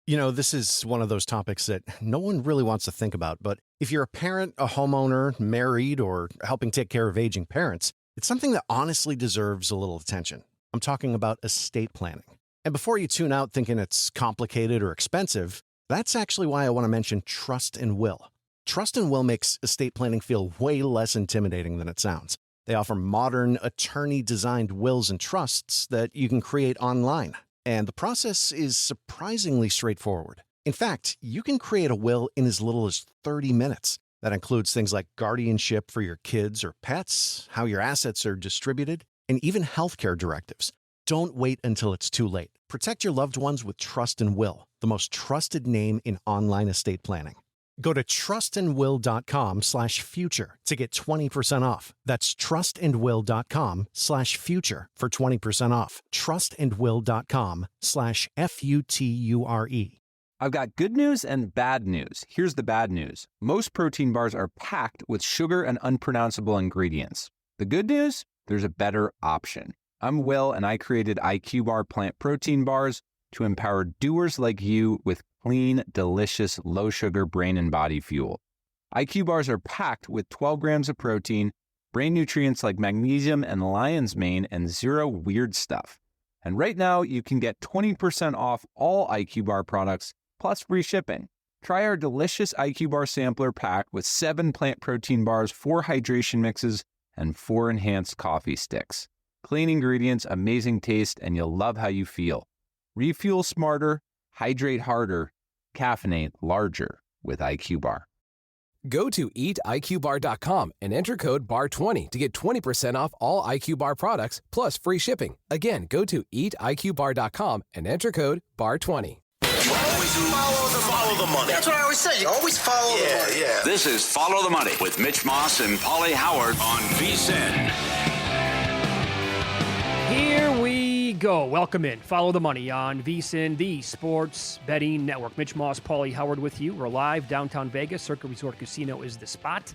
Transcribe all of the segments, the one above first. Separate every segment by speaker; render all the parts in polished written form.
Speaker 1: You know, this is one of those topics that no one really wants to think about, but if you're a parent, a homeowner, married, or helping take care of aging parents, it's something that honestly deserves a little attention. I'm talking about estate planning. And before you tune out thinking it's complicated or expensive, that's actually why I want to mention Trust and Will. Trust and Will makes estate planning feel way less intimidating than it sounds. They offer modern, attorney-designed wills and trusts that you can create online. And the process is surprisingly straightforward. In fact, you can create a will in as little as 30 minutes. That includes things like guardianship for your kids or pets, how your assets are distributed, and even healthcare directives. Don't wait until it's too late. Protect your loved ones with Trust and Will, the most trusted name in online estate planning. Go to trustandwill.com/future to get 20% off. That's trustandwill.com/future for 20% off. trustandwill.com/future.
Speaker 2: I've got good news and bad news. Here's the bad news. Most protein bars are packed with sugar and unpronounceable ingredients. The good news? There's a better option. I'm Will, and I created IQ Bar plant protein bars to empower doers like you with clean, delicious, low-sugar brain and body fuel. IQ bars are packed with 12 grams of protein, brain nutrients like magnesium and lion's mane, and zero weird stuff. And right now, you can get 20% off all IQ Bar products, plus free shipping. Try our delicious IQ Bar sampler pack with 7 plant protein bars, 4 hydration mixes, and 4 enhanced coffee sticks. Clean ingredients, amazing taste, and you'll love how you feel. Refuel smarter, hydrate harder, caffeinate larger with IQ Bar.
Speaker 3: Go to eatiqbar.com and enter code BAR20 to get 20% off all IQ Bar products plus free shipping. Again, go to eatiqbar.com and enter code BAR20.
Speaker 4: Always follow the money.
Speaker 5: That's what I always say. You always follow the money.
Speaker 4: Yeah.
Speaker 6: This is Follow the Money with Mitch Moss and Pauly Howard on VSiN.
Speaker 7: Here we go. Welcome in. Follow the Money on VSiN, the Sports Betting Network. Mitch Moss, Pauly Howard with you. We're live downtown Vegas. Circa Resort Casino is the spot.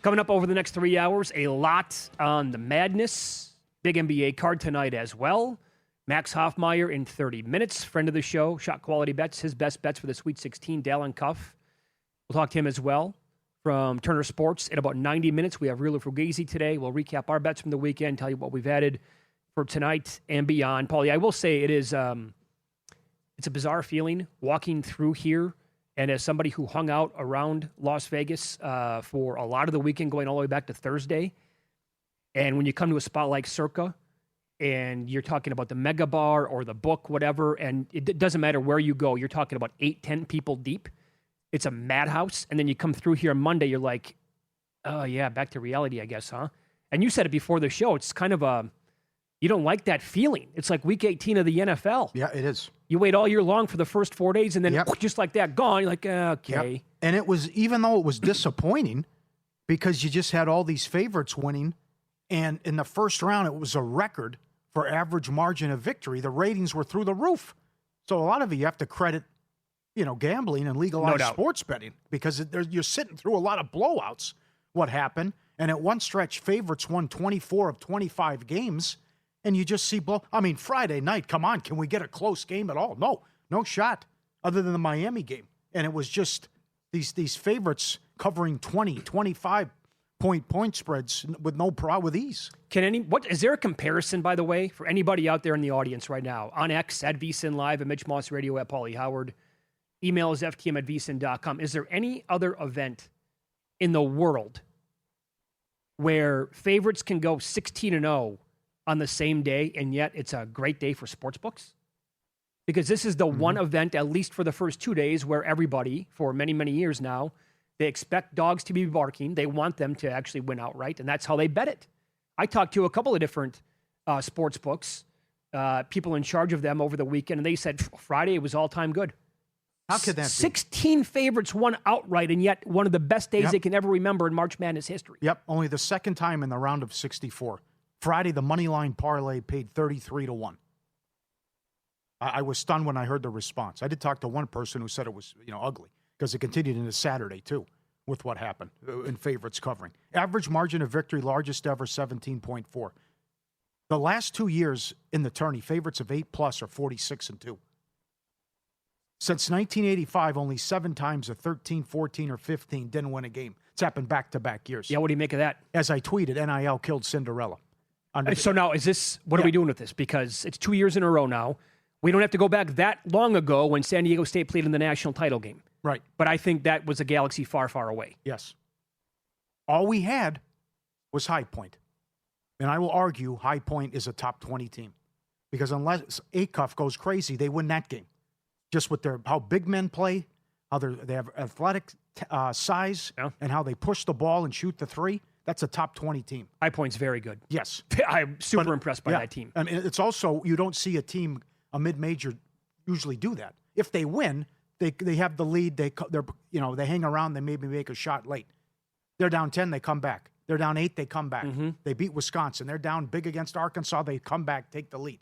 Speaker 7: Coming up over the next 3 hours, a lot on the madness. Big NBA card tonight as well. Max Hofmeyer in 30 minutes. Friend of the show, Shot Quality Bets. His best bets for the Sweet 16, Dallin Cuff. We'll talk to him as well from Turner Sports in about 90 minutes. We have Real or Fugazi today. We'll recap our bets from the weekend, tell you what we've added for tonight and beyond. Pauly, I will say it is it's a bizarre feeling walking through here, and as somebody who hung out around Las Vegas for a lot of the weekend going all the way back to Thursday, and when you come to a spot like Circa and you're talking about the Mega Bar or the Book, whatever, and it doesn't matter where you go, you're talking about 8-10 people deep. It's a madhouse, and then you come through here on Monday, you're like, oh yeah, back to reality, I guess, huh? And you said it before the show, it's kind of a... You don't like that feeling. It's like week 18 of the NFL.
Speaker 8: Yeah, it is.
Speaker 7: You wait all year long for the first 4 days, and then just like that, gone. You're like, okay.
Speaker 8: Yep. And it was, even though it was disappointing, because you just had all these favorites winning, and in the first round, it was a record for average margin of victory. The ratings were through the roof. So a lot of you have to credit, gambling and legalized sports betting, because you're sitting through a lot of blowouts. What happened? And at one stretch, favorites won 24 of 25 games. And you just see Friday night, come on, can we get a close game at all? No shot other than the Miami game. And it was just these favorites covering 20, 25 point spreads with no problem with ease.
Speaker 7: Is there a comparison, by the way, for anybody out there in the audience right now? On X, at VSiN Live, at Mitch Moss Radio, at Pauly Howard. Email is ftm@vsin.com. Is there any other event in the world where favorites can go 16-0 on the same day, and yet it's a great day for sports books? Because this is the one event, at least for the first 2 days, where everybody, for many, many years now, they expect dogs to be barking. They want them to actually win outright, and that's how they bet it. I talked to a couple of different sports books, people in charge of them over the weekend, and they said Friday was all-time good.
Speaker 8: How could that be?
Speaker 7: 16 favorites won outright, and yet one of the best days they can ever remember in March Madness history.
Speaker 8: Yep, only the second time in the round of 64. Friday, the money line parlay paid 33-1. I was stunned when I heard the response. I did talk to one person who said it was, ugly, because it continued into Saturday too, with what happened in favorites covering. Average margin of victory, largest ever, 17.4. The last 2 years in the tourney, favorites of 8+ are 46-2. Since 1985, only 7 times a 13, 14, or 15 didn't win a game. It's happened back-to-back years.
Speaker 7: Yeah, what do you make of that?
Speaker 8: As I tweeted, NIL killed Cinderella.
Speaker 7: So now, is this, what are we doing with this? Because it's 2 years in a row now. We don't have to go back that long ago when San Diego State played in the national title game.
Speaker 8: Right.
Speaker 7: But I think that was a galaxy far, far away.
Speaker 8: Yes. All we had was High Point. And I will argue High Point is a top 20 team. Because unless Acuff goes crazy, they win that game. Just with how big men play, how they have athletic size, and how they push the ball and shoot the three. That's a top 20 team.
Speaker 7: High Point's very good.
Speaker 8: Yes.
Speaker 7: I'm super impressed by that team.
Speaker 8: I mean, it's also, you don't see a mid-major usually do that. If they win, they have the lead, they hang around, they maybe make a shot late. They're down 10, they come back. They're down 8, they come back. Mm-hmm. They beat Wisconsin. They're down big against Arkansas, they come back, take the lead.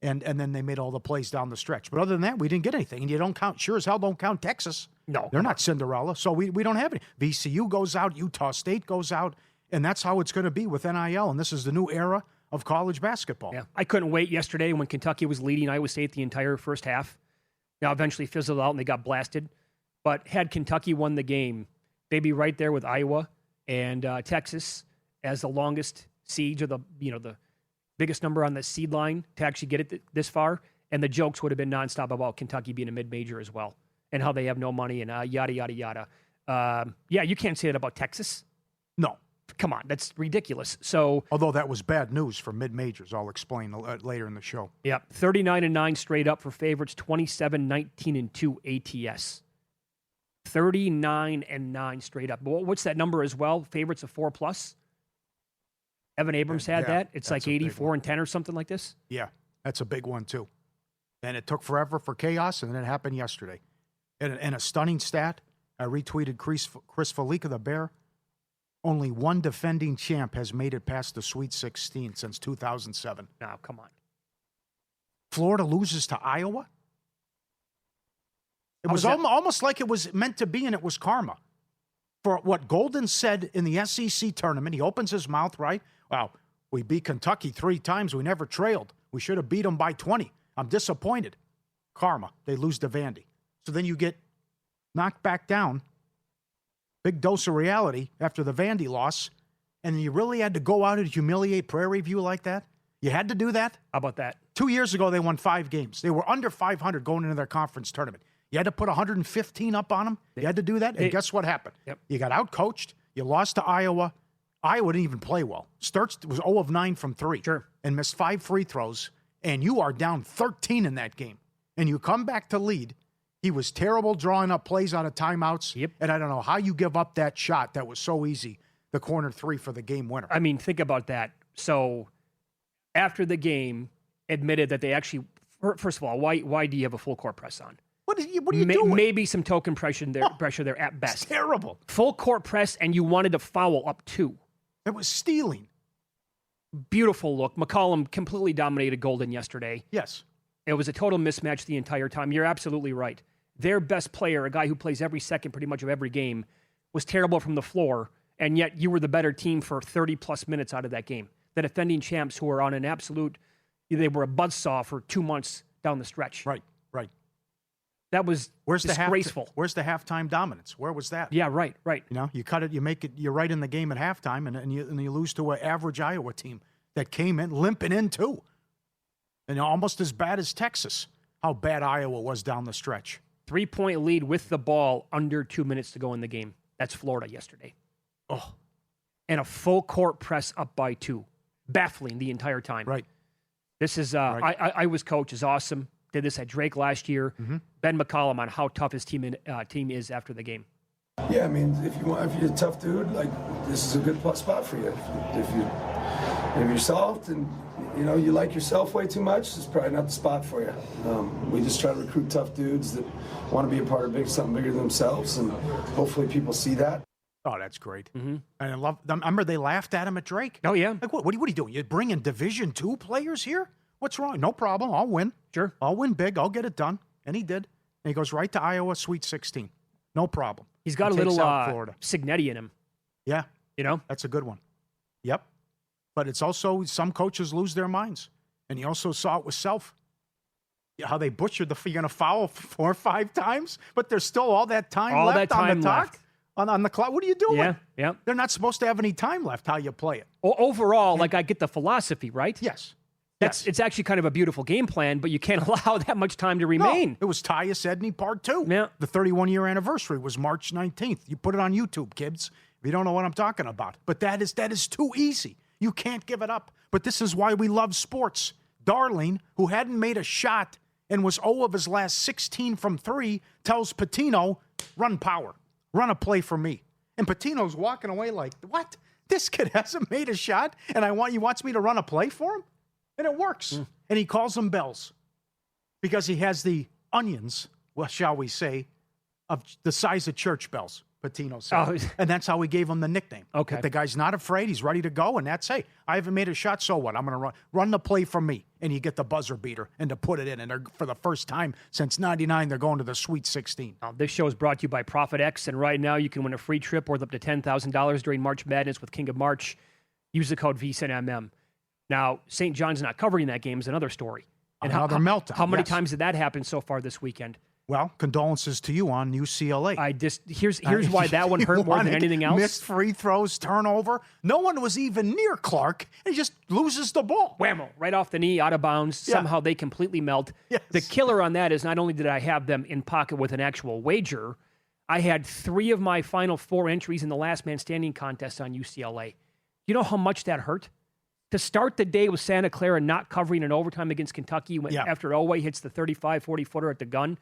Speaker 8: And then they made all the plays down the stretch. But other than that, we didn't get anything. And you sure as hell don't count Texas.
Speaker 7: No.
Speaker 8: They're not Cinderella. So we don't have any. VCU goes out, Utah State goes out, and that's how it's going to be with NIL. And this is the new era of college basketball.
Speaker 7: Yeah. I couldn't wait yesterday when Kentucky was leading Iowa State the entire first half. Now, eventually fizzled out and they got blasted. But had Kentucky won the game, they'd be right there with Iowa and Texas as the longest siege, or the biggest number on the seed line to actually get it this far. And the jokes would have been nonstop about Kentucky being a mid-major as well and how they have no money and yada, yada, yada. Yeah, you can't say that about Texas.
Speaker 8: No.
Speaker 7: Come on, that's ridiculous. So,
Speaker 8: although that was bad news for mid-majors, I'll explain later in the show.
Speaker 7: Yeah, 39-9 straight up for favorites, 27-19-2 ATS. 39-9 straight up. What's that number as well? Favorites of 4+? Evan Abrams had that. It's like 84-10 or something like this.
Speaker 8: Yeah, that's a big one too. And it took forever for chaos, and then it happened yesterday. And a stunning stat, I retweeted Chris Felica, the Bear. Only one defending champ has made it past the Sweet 16 since 2007.
Speaker 7: Now, come on.
Speaker 8: Florida loses to Iowa? It was almost like it was meant to be, and it was karma. For what Golden said in the SEC tournament, he opens his mouth, right? Wow, we beat Kentucky 3 times. We never trailed. We should have beat them by 20. I'm disappointed. Karma. They lose to Vandy. So then you get knocked back down. Big dose of reality after the Vandy loss. And you really had to go out and humiliate Prairie View like that? You had to do that?
Speaker 7: How about that?
Speaker 8: 2 years ago, they won 5 games. They were under 500 going into their conference tournament. You had to put 115 up on them. You had to do that. And guess what happened?
Speaker 7: Yep.
Speaker 8: You got out-coached. You lost to Iowa. Iowa didn't even play well. Sturtz was 0 of 9 from 3.
Speaker 7: Sure.
Speaker 8: And missed 5 free throws. And you are down 13 in that game. And you come back to lead. He was terrible drawing up plays out of timeouts.
Speaker 7: Yep.
Speaker 8: And I don't know how you give up that shot that was so easy, the corner 3 for the game winner.
Speaker 7: I mean, think about that. So after the game, admitted that they actually, first of all, why do you have a full court press on?
Speaker 8: What are you doing?
Speaker 7: Maybe some token pressure there at best.
Speaker 8: It's terrible.
Speaker 7: Full court press, and you wanted to foul up 2.
Speaker 8: It was stealing.
Speaker 7: Beautiful look. McCollum completely dominated Golden yesterday.
Speaker 8: Yes.
Speaker 7: It was a total mismatch the entire time. You're absolutely right. Their best player, a guy who plays every second pretty much of every game, was terrible from the floor, and yet you were the better team for 30-plus minutes out of that game. The defending champs who were on an absolute, they were a buzzsaw for 2 months down the stretch.
Speaker 8: Right.
Speaker 7: That was disgraceful.
Speaker 8: Where's the halftime dominance? Where was that?
Speaker 7: Yeah, right.
Speaker 8: You know, you cut it, you make it, you're right in the game at halftime, and you lose to an average Iowa team that came in limping in too. And almost as bad as Texas, how bad Iowa was down the stretch.
Speaker 7: 3-point lead with the ball under 2 minutes to go in the game. That's Florida yesterday.
Speaker 8: Oh.
Speaker 7: And a full court press up by 2. Baffling the entire time.
Speaker 8: Right.
Speaker 7: This is, Iowa's coach is awesome. Did this at Drake last year. Mm-hmm. Ben McCollum on how tough his team is after the game.
Speaker 9: Yeah, I mean, if you're a tough dude, like, this is a good spot for you. If you're soft and you like yourself way too much, it's probably not the spot for you. We just try to recruit tough dudes that want to be a part of something bigger than themselves, and hopefully people see that.
Speaker 8: Oh, that's great.
Speaker 7: Mm-hmm.
Speaker 8: And I love them. Remember they laughed at him at Drake?
Speaker 7: Oh, yeah.
Speaker 8: Like, what are you doing? You're bringing Division II players here? What's wrong? No problem. I'll win.
Speaker 7: Sure.
Speaker 8: I'll win big. I'll get it done. And he did. And he goes right to Iowa Sweet 16. No problem.
Speaker 7: He's got a little Signetti in him.
Speaker 8: Yeah.
Speaker 7: You know?
Speaker 8: That's a good one. Yep. But it's also some coaches lose their minds. And he also saw it with Self. how they butchered you're going to foul 4 or 5 times, but there's still all that time
Speaker 7: all
Speaker 8: left
Speaker 7: that time
Speaker 8: on the
Speaker 7: left.
Speaker 8: On the clock. What are you doing?
Speaker 7: Yeah.
Speaker 8: They're not supposed to have any time left how you play it.
Speaker 7: Overall, like I get the philosophy, right?
Speaker 8: Yes.
Speaker 7: It's actually kind of a beautiful game plan, but you can't allow that much time to remain.
Speaker 8: No, it was Tyus Edney Part 2.
Speaker 7: Yeah.
Speaker 8: The 31-year anniversary was March 19th. You put it on YouTube, kids, if you don't know what I'm talking about. But that is too easy. You can't give it up. But this is why we love sports. Darling, who hadn't made a shot and was 0 of his last 16 from 3, tells Patino, run power. Run a play for me. And Patino's walking away like, what? This kid hasn't made a shot, and he wants me to run a play for him? And it works. And he calls them bells because he has the onions, well, shall we say, of the size of church bells, Patino said.
Speaker 7: Oh.
Speaker 8: And that's how we gave him the nickname.
Speaker 7: Okay.
Speaker 8: But the guy's not afraid. He's ready to go. And that's, hey, I haven't made a shot, so what? I'm going to run the play for me. And you get the buzzer beater and to put it in. And for the first time since 99, they're going to the Sweet 16.
Speaker 7: This show is brought to you by Profit X. And right now you can win a free trip worth up to $10,000 during March Madness with King of March. Use the code VSINMM. Now, St. John's not covering that game is another story. And
Speaker 8: Another meltdown.
Speaker 7: How many
Speaker 8: yes.
Speaker 7: times did that happen so far this weekend?
Speaker 8: Well, condolences to you on UCLA.
Speaker 7: Here's why that one hurt more than anything else.
Speaker 8: Missed free throws, turnover. No one was even near Clark, and he just loses the ball.
Speaker 7: Whammo, right off the knee, out of bounds.
Speaker 8: Yeah.
Speaker 7: Somehow they completely melt.
Speaker 8: Yes.
Speaker 7: The killer on that is not only did I have them in pocket with an actual wager, I had 3 of my final 4 entries in the last man standing contest on UCLA. You know how much that hurt? To start the day with Santa Clara not covering an overtime against Kentucky after Elway hits the 35, 40-footer at the gun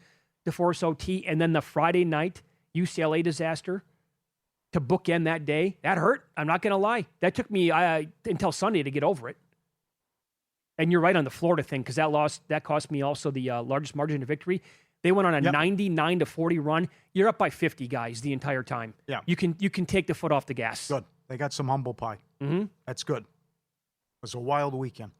Speaker 7: to force OT, and then the Friday night UCLA disaster to bookend that day, that hurt. I'm not going to lie. That took me until Sunday to get over it. And you're right on the Florida thing because that cost me also the largest margin of victory. They went on a 99-40 run. You're up by 50 guys the entire time.
Speaker 8: Yeah.
Speaker 7: You can take the foot off the gas.
Speaker 8: Good. They got some humble pie.
Speaker 7: Mm-hmm.
Speaker 8: That's good. It was a wild weekend.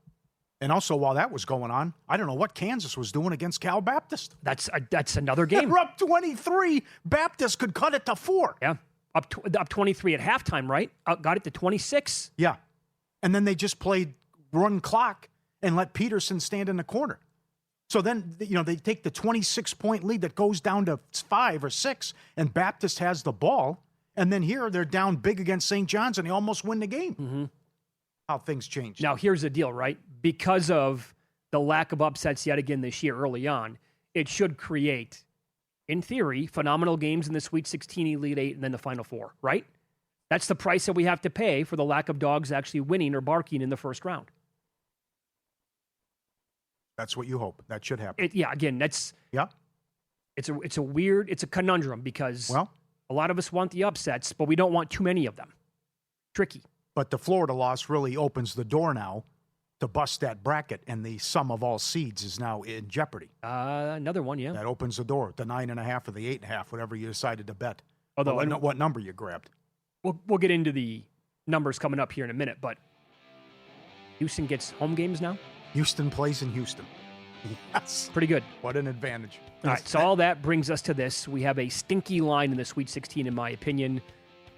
Speaker 8: And also, while that was going on, I don't know what Kansas was doing against Cal Baptist.
Speaker 7: That's another game.
Speaker 8: They're up 23. Baptist could cut it to 4.
Speaker 7: Yeah. Up 23 at halftime, right? Got it to 26.
Speaker 8: Yeah. And then they just played run clock and let Peterson stand in the corner. So then, they take the 26-point lead that goes down to 5 or 6, and Baptist has the ball. And then here, they're down big against St. John's, and they almost win the game.
Speaker 7: Mm-hmm.
Speaker 8: How things change.
Speaker 7: Now, here's the deal, right? Because of the lack of upsets yet again this year early on, it should create, in theory, phenomenal games in the Sweet 16, Elite 8, and then the Final 4, right? That's the price that we have to pay for the lack of dogs actually winning or barking in the first round.
Speaker 8: That's what you hope. That should happen.
Speaker 7: Again, that's...
Speaker 8: Yeah.
Speaker 7: It's a conundrum because a lot of us want the upsets, but we don't want too many of them. Tricky.
Speaker 8: But the Florida loss really opens the door now to bust that bracket, and the sum of all seeds is now in jeopardy.
Speaker 7: Another one, yeah.
Speaker 8: That opens the door, the 9.5 or the 8.5, whatever you decided to bet.
Speaker 7: Although
Speaker 8: what number you grabbed.
Speaker 7: We'll get into the numbers coming up here in a minute, but Houston gets home games now?
Speaker 8: Houston plays in Houston. Yes.
Speaker 7: Pretty good.
Speaker 8: What an advantage.
Speaker 7: All right, so all that brings us to this. We have a stinky line in the Sweet 16, in my opinion.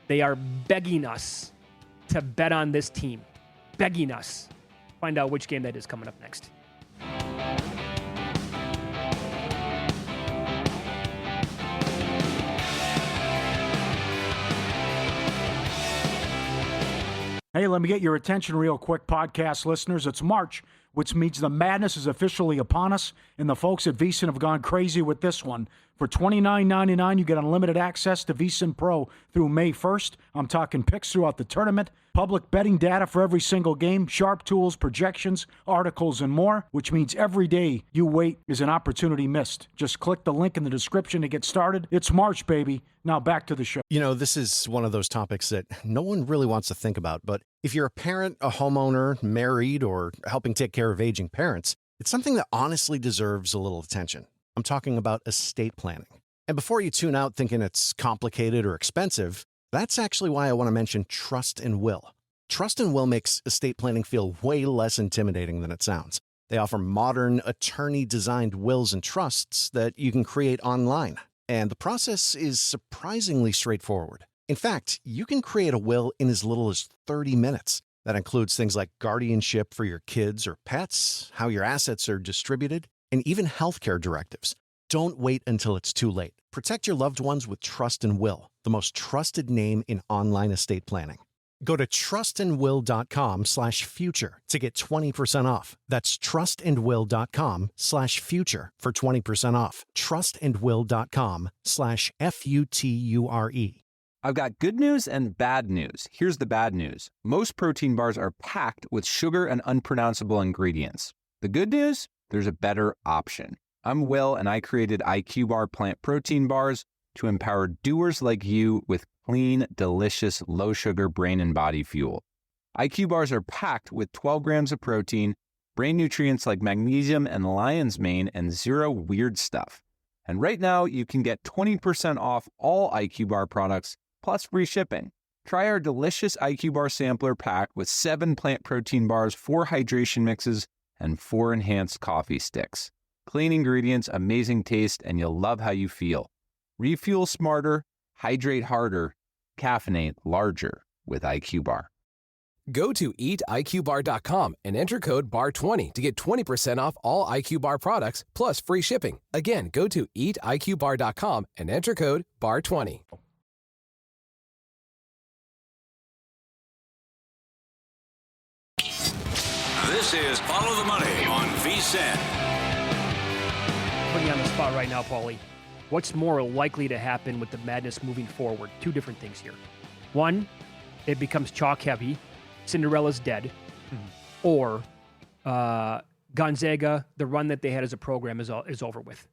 Speaker 7: They are begging us to bet on this team. Begging us. Find out which game that is coming up next.
Speaker 8: Hey, let me get your attention real quick, podcast listeners. It's March, which means the madness is officially upon us, and the folks at VSiN have gone crazy with this one. For $29.99, you get unlimited access to VSiN Pro through May 1st. I'm talking picks throughout the tournament, public betting data for every single game, sharp tools, projections, articles, and more, which means every day you wait is an opportunity missed. Just click the link in the description to get started. It's March, baby. Now back to the show.
Speaker 1: This is one of those topics that no one really wants to think about, but if you're a parent, a homeowner, married, or helping take care of aging parents, it's something that honestly deserves a little attention. I'm talking about estate planning. And before you tune out thinking it's complicated or expensive, that's actually why I want to mention Trust and Will. Trust and Will makes estate planning feel way less intimidating than it sounds. They offer modern, attorney-designed wills and trusts that you can create online. And the process is surprisingly straightforward. In fact, you can create a will in as little as 30 minutes. That includes things like guardianship for your kids or pets, how your assets are distributed, and even healthcare directives. Don't wait until it's too late. Protect your loved ones with Trust and Will, the most trusted name in online estate planning. Go to trustandwill.com/future to get 20% off. That's trustandwill.com/future for 20% off. trustandwill.com/FUTURE.
Speaker 2: I've got good news and bad news. Here's the bad news. Most protein bars are packed with sugar and unpronounceable ingredients. The good news? There's a better option. I'm Will, and I created IQ Bar plant protein bars to empower doers like you with clean, delicious, low-sugar brain and body fuel. IQ bars are packed with 12 grams of protein, brain nutrients like magnesium and lion's mane, and zero weird stuff. And right now, you can get 20% off all IQ Bar products, plus free shipping. Try our delicious IQ Bar sampler pack with 7 plant protein bars, 4 hydration mixes, and 4 enhanced coffee sticks. Clean ingredients, amazing taste, and you'll love how you feel. Refuel smarter, hydrate harder, caffeinate larger with IQ Bar.
Speaker 3: Go to eatiqbar.com and enter code BAR20 to get 20% off all IQ Bar products, plus free shipping. Again, go to eatiqbar.com and enter code BAR20.
Speaker 6: This is Follow the Money on VSiN.
Speaker 7: Putting you on the spot right now, Pauly. What's more likely to happen with the madness moving forward? Two different things here. One, it becomes chalk heavy. Cinderella's dead. Or Gonzaga, the run that they had as a program is over with.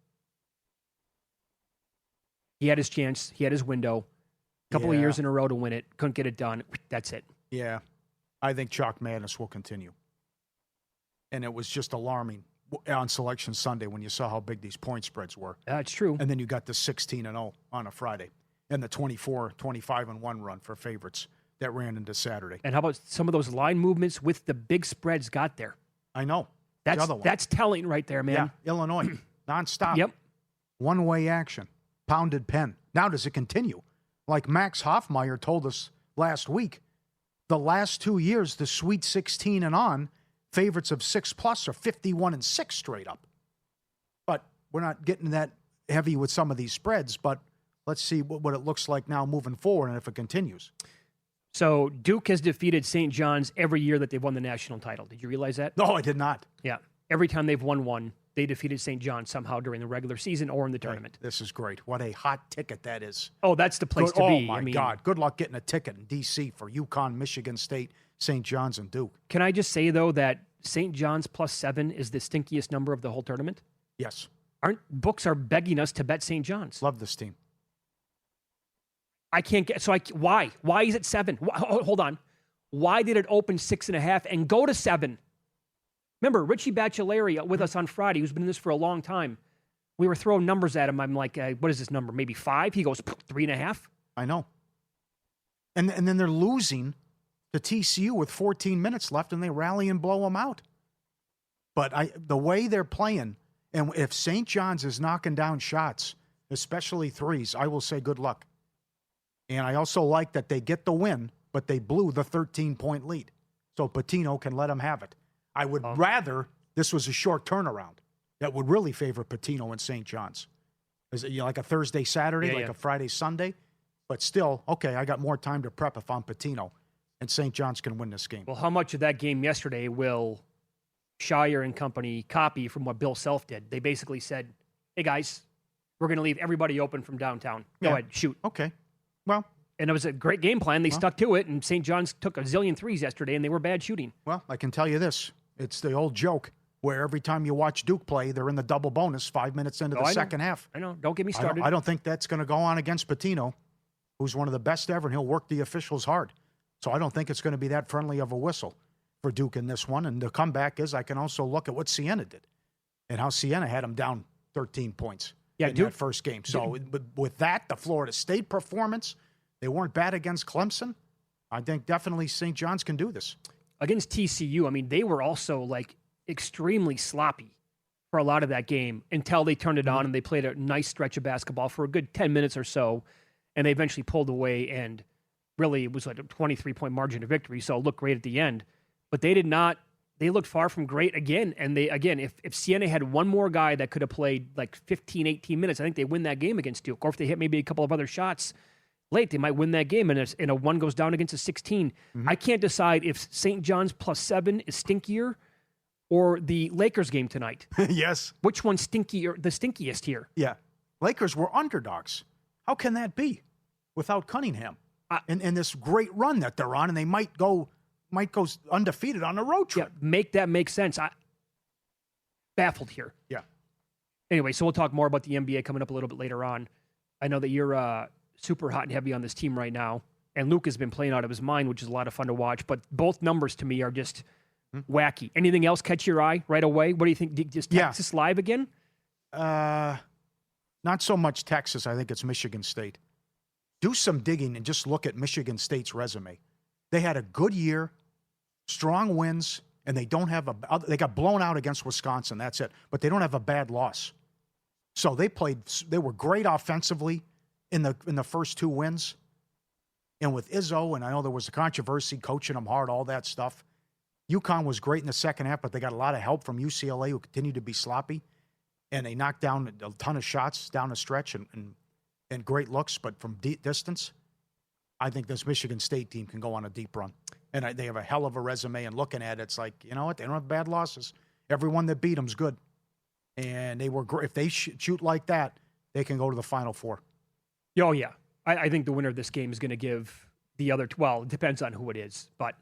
Speaker 7: He had his chance. He had his window. A couple of years in a row to win it. Couldn't get it done. That's it.
Speaker 8: Yeah. I think chalk madness will continue. And it was just alarming on Selection Sunday when you saw how big these point spreads were.
Speaker 7: That's true.
Speaker 8: And then you got the 16-0 on a Friday and the 25-1 run for favorites that ran into Saturday.
Speaker 7: And how about some of those line movements with the big spreads got there?
Speaker 8: I know.
Speaker 7: That's telling right there, man.
Speaker 8: Yeah, Illinois, nonstop.
Speaker 7: Yep.
Speaker 8: One-way action, pounded pen. Now does it continue? Like Max Hofmeyer told us last week, the last 2 years, the Sweet 16 and on, favorites of 6+ are 51-6 straight up. But we're not getting that heavy with some of these spreads, but let's see what it looks like now moving forward and if it continues.
Speaker 7: So Duke has defeated St. John's every year that they've won the national title. Did you realize that?
Speaker 8: No, I did not.
Speaker 7: Yeah. Every time they've won one, they defeated St. John's somehow during the regular season or in the tournament.
Speaker 8: This is great. What a hot ticket that is.
Speaker 7: Oh, that's the place to be.
Speaker 8: Oh, my God. Good luck getting a ticket in D.C. for UConn, Michigan State, St. John's, and Duke.
Speaker 7: Can I just say, though, that St. John's +7 is the stinkiest number of the whole tournament?
Speaker 8: Yes.
Speaker 7: Books are begging us to bet St. John's.
Speaker 8: Love this team.
Speaker 7: I can't get, why? Why is it 7? Hold on. Why did it open 6.5 and go to 7? Remember, Richie Bachelari with us on Friday, who's been in this for a long time. We were throwing numbers at him. I'm like, what is this number? Maybe 5? He goes, 3.5?
Speaker 8: I know. And then they're losing to TCU with 14 minutes left, and they rally and blow them out. But the way they're playing, and if St. John's is knocking down shots, especially threes, I will say good luck. And I also like that they get the win, but they blew the 13-point lead. So Pitino can let them have it. I would rather this was a short turnaround. That would really favor Pitino and St. John's. Is it like a Thursday, Saturday, a Friday, Sunday? But still, okay, I got more time to prep if I'm Pitino, and St. John's can win this game.
Speaker 7: Well, how much of that game yesterday will Shire and company copy from what Bill Self did? They basically said, hey, guys, we're going to leave everybody open from downtown. Go ahead, shoot.
Speaker 8: Okay. Well,
Speaker 7: and it was a great game plan. They stuck to it, and St. John's took a zillion threes yesterday, and they were bad shooting.
Speaker 8: Well, I can tell you this. It's the old joke where every time you watch Duke play, they're in the double bonus 5 minutes into the second half.
Speaker 7: I know. Don't get me started.
Speaker 8: I don't think that's going to go on against Pitino, who's one of the best ever, and he'll work the officials hard. So I don't think it's going to be that friendly of a whistle for Duke in this one. And the comeback is I can also look at what Siena did and how Siena had them down 13 points in that first game. So with that, the Florida State performance, they weren't bad against Clemson. I think definitely St. John's can do this.
Speaker 7: Against TCU, I mean, they were also extremely sloppy for a lot of that game until they turned it on and they played a nice stretch of basketball for a good 10 minutes or so, and they eventually pulled away, and really it was like a 23-point margin of victory, so it looked great at the end. But they they looked far from great again. And if Siena had one more guy that could have played like 15, 18 minutes, I think they win that game against Duke. Or if they hit maybe a couple of other shots late, they might win that game. And a one goes down against a 16. I can't decide if St. John's +7 is stinkier or the Lakers game tonight.
Speaker 8: Yes.
Speaker 7: Which one's the stinkiest here?
Speaker 8: Yeah. Lakers were underdogs. How can that be without Cunningham? And this great run that they're on, and they might go undefeated on a road trip.
Speaker 7: Yeah, make that make sense. Baffled here.
Speaker 8: Yeah.
Speaker 7: Anyway, so we'll talk more about the NBA coming up a little bit later on. I know that you're super hot and heavy on this team right now, and Luke has been playing out of his mind, which is a lot of fun to watch. But both numbers to me are just wacky. Anything else catch your eye right away? What do you think? Just Texas live again?
Speaker 8: Not so much Texas. I think it's Michigan State. Do some digging and just look at Michigan State's resume. They had a good year, strong wins, and they they got blown out against Wisconsin. That's it. But they don't have a bad loss. So they were great offensively in the first 2 wins. And with Izzo, and I know there was a controversy coaching them hard, all that stuff. UConn was great in the second half, but they got a lot of help from UCLA, who continued to be sloppy. And they knocked down a ton of shots down the stretch and great looks, but from distance. I think this Michigan State team can go on a deep run. And they have a hell of a resume, and looking at it, it's like, you know what? They don't have bad losses. Everyone that beat them's good. And they were great. If they shoot like that, they can go to the Final Four.
Speaker 7: Oh, yeah. I think the winner of this game is going to give the other, well, it depends on who it is, but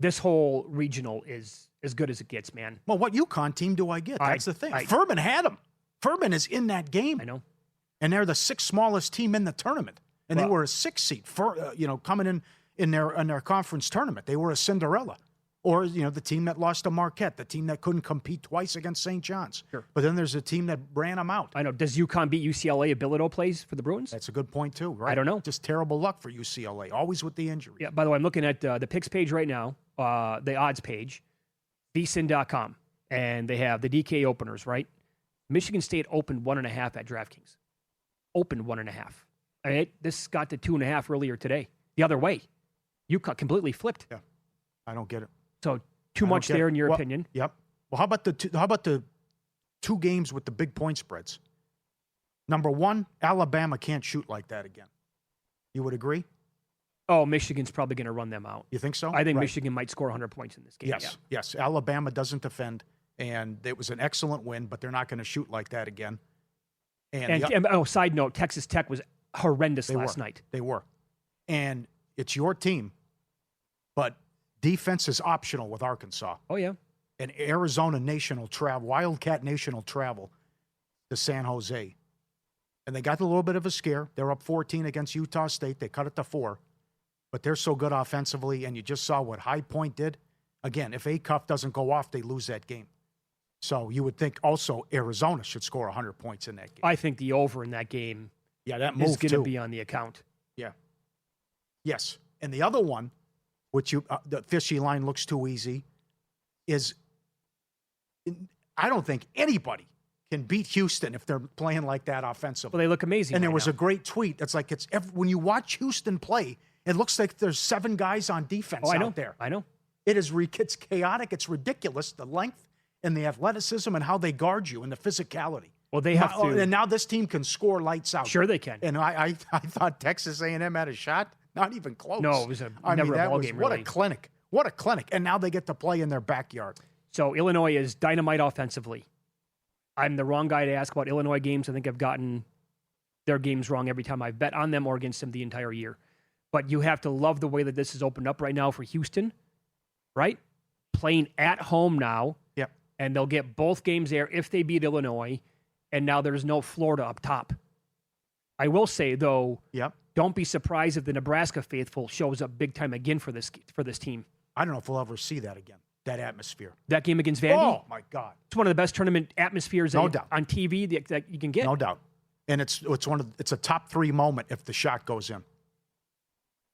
Speaker 7: this whole regional is as good as it gets, man.
Speaker 8: Well, what UConn team do I get? That's the thing. Furman had them. Furman is in that game.
Speaker 7: I know.
Speaker 8: And they're the 6th smallest team in the tournament. And they were a 6th seed, coming in their conference tournament. They were a Cinderella. Or, the team that lost to Marquette, the team that couldn't compete twice against St. John's.
Speaker 7: Sure.
Speaker 8: But then there's a team that ran them out.
Speaker 7: I know. Does UConn beat UCLA if Bilodeau plays for the Bruins?
Speaker 8: That's a good point, too, right?
Speaker 7: I don't know.
Speaker 8: Just terrible luck for UCLA, always with the injury.
Speaker 7: Yeah, by the way, I'm looking at the picks page right now, the odds page, vsin.com, and they have the DK openers, right? Michigan State opened 1.5 at DraftKings. Opened 1.5. All right, this got to 2.5 earlier today. The other way. UConn completely flipped.
Speaker 8: Yeah, I don't get it.
Speaker 7: So too much there in your opinion.
Speaker 8: Yep. Well, how about the 2 games with the big point spreads? Number 1, Alabama can't shoot like that again. You would agree?
Speaker 7: Oh, Michigan's probably going to run them out.
Speaker 8: You think so?
Speaker 7: I think Michigan might score 100 points in this game.
Speaker 8: Yes. Alabama doesn't defend, and it was an excellent win, but they're not going to shoot like that again. And
Speaker 7: side note, Texas Tech was horrendous last night.
Speaker 8: They were. And it's your team, but defense is optional with Arkansas.
Speaker 7: Oh, yeah.
Speaker 8: And Arizona Wildcat National travel to San Jose. And they got a little bit of a scare. They're up 14 against Utah State. They cut it to 4. But they're so good offensively, and you just saw what High Point did. Again, if Acuff doesn't go off, they lose that game. So you would think also Arizona should score 100 points in that game.
Speaker 7: I think the over in that game
Speaker 8: that
Speaker 7: is going to be on the account.
Speaker 8: Yeah. Yes. And the other one, which the fishy line looks too easy, is I don't think anybody can beat Houston if they're playing like that offensively.
Speaker 7: Well, they look amazing.
Speaker 8: And there was a great tweet. It's like when you watch Houston play, it looks like there's 7 guys on defense out there.
Speaker 7: I know.
Speaker 8: It's chaotic. It's ridiculous, the length and the athleticism and how they guard you and the physicality.
Speaker 7: Well, they have to.
Speaker 8: And now this team can score lights out.
Speaker 7: Sure they can.
Speaker 8: And I thought Texas A&M had a shot. Not even close.
Speaker 7: No, it was never a ball game, really.
Speaker 8: What a clinic. What a clinic. And now they get to play in their backyard.
Speaker 7: So Illinois is dynamite offensively. I'm the wrong guy to ask about Illinois games. I think I've gotten their games wrong every time I've bet on them or against them the entire year. But you have to love the way that this is opened up right now for Houston, right? Playing at home now.
Speaker 8: Yep.
Speaker 7: And they'll get both games there if they beat Illinois. And now there's no Florida up top. I will say, though, don't be surprised if the Nebraska faithful shows up big time again for this team.
Speaker 8: I don't know if we'll ever see that again, that atmosphere.
Speaker 7: That game against Vandy?
Speaker 8: Oh, my God.
Speaker 7: It's one of the best tournament atmospheres on TV that you can get.
Speaker 8: No doubt. And it's a top 3 moment if the shot goes in.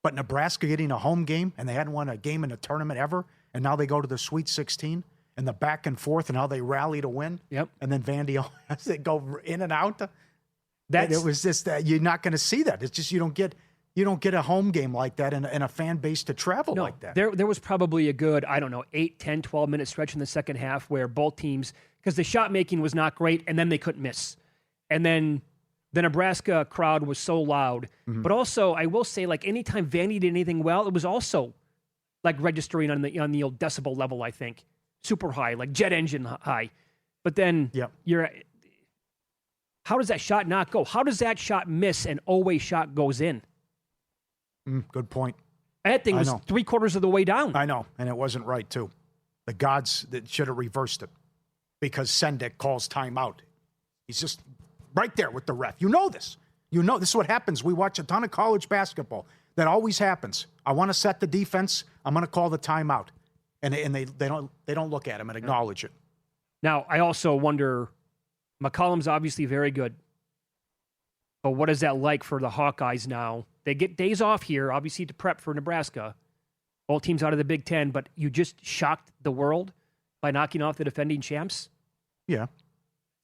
Speaker 8: But Nebraska getting a home game, and they hadn't won a game in a tournament ever, and now they go to the Sweet 16, and the back and forth, and how they rally to win.
Speaker 7: Yep.
Speaker 8: And then Vandy, they go in and out. It was just you're not going to see that. It's just you don't get You don't get a home game like that and a fan base to travel like that.
Speaker 7: There was probably a good, 8, 10, 12-minute stretch in the second half where both teams, because the shot making was not great, and then they couldn't miss. And then the Nebraska crowd was so loud. Mm-hmm. But also, I will say, like, anytime Vandy did anything well, it was also, like, registering on the old decibel level, I think. Super high, like jet engine high. But then how does that shot not go? How does that shot miss and always shot goes in?
Speaker 8: Good point.
Speaker 7: That thing was 3/4 of the way down.
Speaker 8: I know, and it wasn't right, too. The gods that should have reversed it because Sendek calls timeout. He's just right there with the ref. You know this. This is what happens. We watch a ton of college basketball. That always happens. I want to set the defense. I'm going to call the timeout. And they don't look at him and acknowledge it.
Speaker 7: Now, I also wonder, McCollum's obviously very good. But what is that like for the Hawkeyes now? They get days off here, obviously, to prep for Nebraska. All teams out of the Big Ten, but you just shocked the world by knocking off the defending champs?
Speaker 8: Yeah.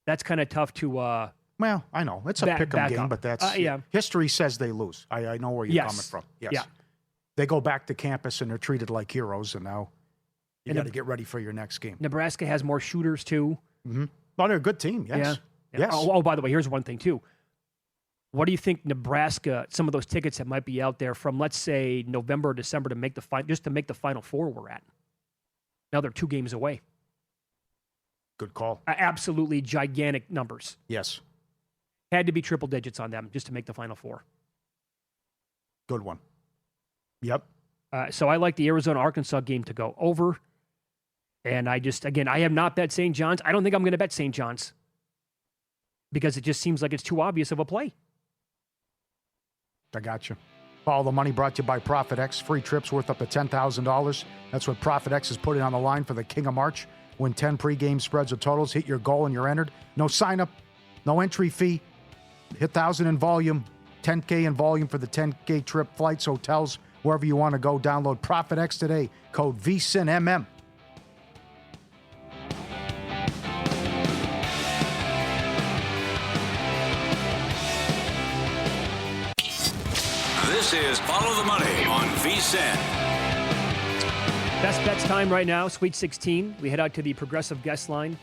Speaker 7: That's kind of tough to...
Speaker 8: well, I know. It's a pick-em game, but that's... history says they lose. I know where you're coming from. Yes. Yeah. They go back to campus and they're treated like heroes, and now you got to get ready for your next game.
Speaker 7: Nebraska has more shooters, too.
Speaker 8: Mm-hmm. Well, they're a good team, yes.
Speaker 7: Yeah. Yes. Oh, by the way, here's one thing, too. What do you think Nebraska, some of those tickets that might be out there from, let's say, November or December to make the Final Four we're at? Now they're 2 games away.
Speaker 8: Good call.
Speaker 7: Absolutely gigantic numbers.
Speaker 8: Yes.
Speaker 7: Had to be triple digits on them just to make the Final Four.
Speaker 8: Good one. Yep.
Speaker 7: So I like the Arizona-Arkansas game to go over. And I have not bet St. John's. I don't think I'm going to bet St. John's because it just seems like it's too obvious of a play.
Speaker 8: I got you. Follow the Money brought to you by ProfitX. Free trips worth up to $10,000. That's what ProfitX is putting on the line for the King of March. Win 10 pregame spreads or totals. Hit your goal and you're entered. No sign-up, no entry fee. Hit 1,000 in volume, 10K in volume for the 10K trip, flights, hotels, wherever you want to go. Download ProfitX today. Code VSINMM.
Speaker 6: This is Follow the Money on VSIN.
Speaker 7: Best bets time right now, Sweet 16. We head out to the Progressive guest line.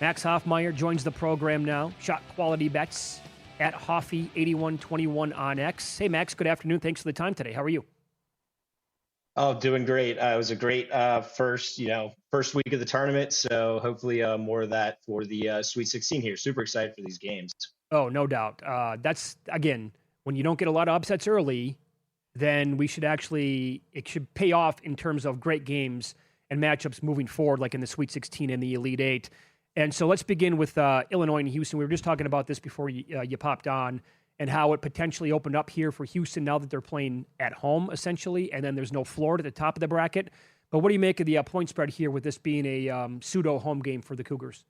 Speaker 7: Max Hofmeyer joins the program now. Shot quality bets at Hoffy8121 on X. Hey, Max, good afternoon. Thanks for the time today. How are you?
Speaker 10: Oh, doing great. It was a great first week of the tournament. So hopefully more of that for the Sweet 16 here. Super excited for these games.
Speaker 7: Oh, no doubt. That's, again, when you don't get a lot of upsets early, then it should pay off in terms of great games and matchups moving forward, like in the Sweet 16 and the Elite Eight. And so let's begin with Illinois and Houston. We were just talking about this before you popped on and how it potentially opened up here for Houston now that they're playing at home, essentially, and then there's no Florida at the top of the bracket. But what do you make of the point spread here with this being a pseudo home game for the Cougars?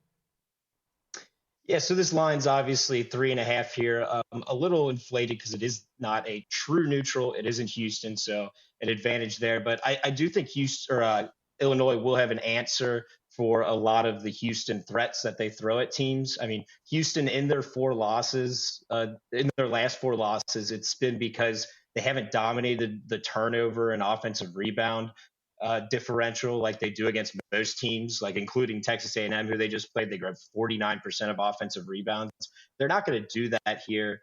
Speaker 10: Yeah, so this line's obviously 3.5 here, a little inflated because it is not a true neutral. It isn't Houston, so an advantage there. But I do think Illinois will have an answer for a lot of the Houston threats that they throw at teams. I mean, Houston in their last 4 losses, it's been because they haven't dominated the turnover and offensive rebound differential like they do against most teams, like including Texas A&M, who they just played. They grabbed 49% of offensive rebounds. They're not going to do that here.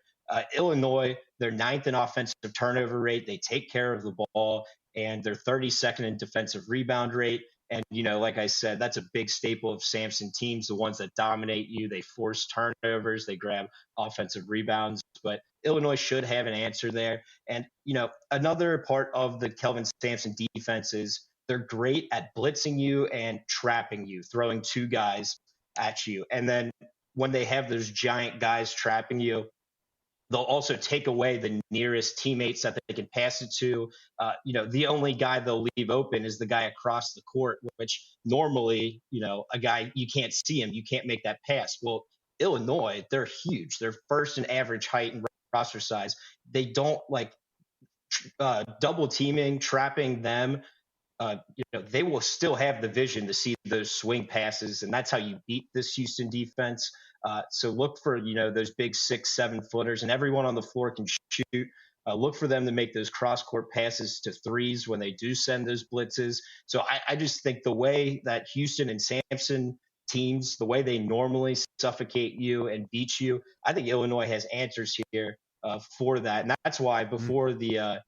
Speaker 10: Illinois, they're 9th in offensive turnover rate. They take care of the ball, and they're 32nd in defensive rebound rate. And, like I said, that's a big staple of Sampson teams, the ones that dominate you. They force turnovers. They grab offensive rebounds. But Illinois should have an answer there. And, another part of the Kelvin Sampson defense is they're great at blitzing you and trapping you, throwing 2 guys at you. And then when they have those giant guys trapping you, they'll also take away the nearest teammates that they can pass it to. The only guy they'll leave open is the guy across the court, which normally, a guy, you can't see him. You can't make that pass. Well, Illinois, they're huge. They're first in average height and roster size. They don't double teaming, trapping them. they will still have the vision to see those swing passes, and that's how you beat this Houston defense. So look for, those big 6-7 footers, and everyone on the floor can shoot. Look for them to make those cross-court passes to threes when they do send those blitzes. So I just think the way that Houston and Sampson teams, the way they normally suffocate you and beat you, I think Illinois has answers here for that. And that's why before the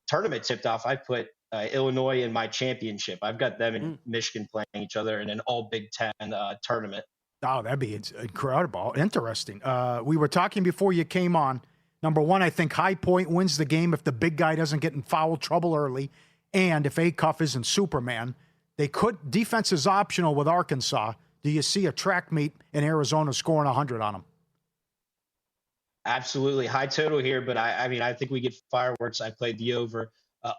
Speaker 10: tournament tipped off, I put Illinois in my championship. I've got them and Michigan playing each other in an all Big Ten tournament.
Speaker 8: Oh, that'd be incredible. Interesting. We were talking before you came on. Number one, I think High Point wins the game if the big guy doesn't get in foul trouble early, and if Acuff isn't Superman. Defense is optional with Arkansas. Do you see a track meet in Arizona scoring 100 on them?
Speaker 10: Absolutely. High total here, but I think we get fireworks. I played the over.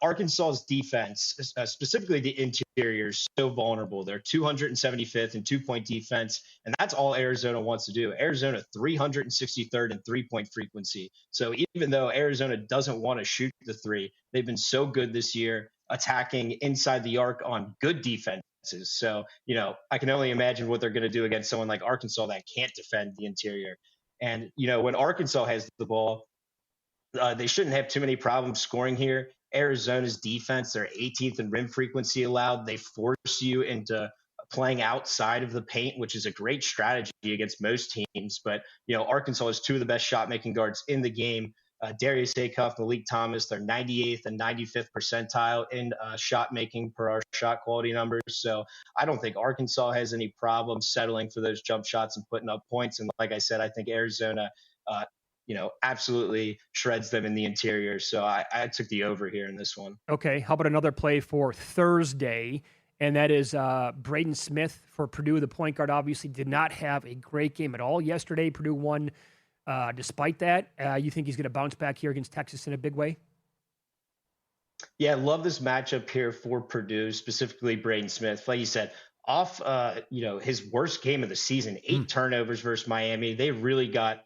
Speaker 10: Arkansas's defense, specifically the interior, is so vulnerable. They're 275th in two-point defense, and that's all Arizona wants to do. Arizona 363rd in three-point frequency. So even though Arizona doesn't want to shoot the three, they've been so good this year attacking inside the arc on good defenses. So, I can only imagine what they're going to do against someone like Arkansas that can't defend the interior. And, when Arkansas has the ball, they shouldn't have too many problems scoring here. Arizona's defense, they're 18th in rim frequency allowed. They force you into playing outside of the paint, which is a great strategy against most teams. But, Arkansas has two of the best shot-making guards in the game. Darius Acuff, Malik Thomas, they're 98th and 95th percentile in shot making per our shot quality numbers. So I don't think Arkansas has any problem settling for those jump shots and putting up points. And like I said, I think Arizona, absolutely shreds them in the interior. So I took the over here in this one.
Speaker 7: Okay. How about another play for Thursday? And that is Braden Smith for Purdue. The point guard obviously did not have a great game at all yesterday. Purdue won. Despite that, you think he's going to bounce back here against Texas in a big way?
Speaker 10: Yeah, I love this matchup here for Purdue, specifically Braden Smith. Like you said, off his worst game of the season, 8 turnovers versus Miami. They really got